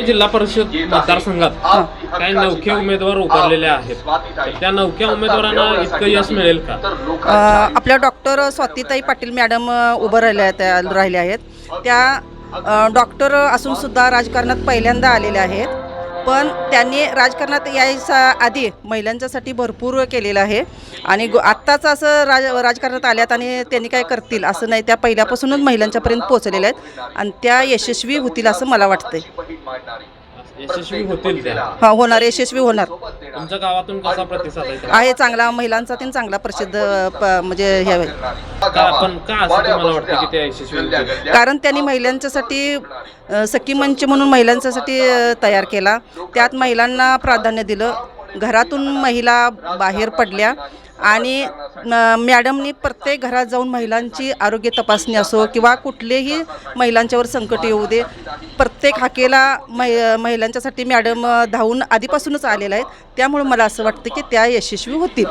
जिल्हा परिषद मतदारसंघात काही नवखे उमेदवार उभारलेले आहेत, तर त्या नवख्या उमेदवारांना इतकं यश मिळेल का? आपल्या डॉक्टर स्वातीताई पाटील मॅडम उभं राहिले आहेत. त्या डॉक्टर असून सुद्धा राजकारणात पहिल्यांदा आलेल्या आहेत, पण त्यांनी राजकारणात यायच्या आधी महिलांच्यासाठी भरपूर केलेलं आहे आणि आत्ताच असं राजकारणात आल्यात आणि त्यांनी काय करतील असं नाही. त्या पहिल्यापासूनच महिलांच्यापर्यंत पोहोचलेल्या आहेत आणि त्या यशस्वी होतील असं मला वाटतंय. यशस्वी होतील त्या? हां, होणार, यशस्वी होणार. तुमच्या गावातून कसा प्रतिसाद आहे चांगला, महिलांचा ते चांगला प्रसिद्ध म्हणजे हे आहे. पण का असं तुम्हाला वाटतं की त्या यशस्वी होतील? कारण त्यांनी महिलांच्यासाठी सखी मंच म्हणून महिलांच्यासाठी तयार केला. त्यात महिलांना प्राधान्य दिलं. घरातून महिला बाहेर पडल्या आणि मॅडमनी प्रत्येक घरात जाऊन महिलांची आरोग्य तपासणी असो किंवा कुठलेही महिलांच्यावर संकट येऊ दे, प्रत्येक हाकेला महिलांच्यासाठी मॅडम धावून आधीपासूनच आलेल्या आहेत. त्यामुळे मला असं वाटतं की त्या यशस्वी होतील.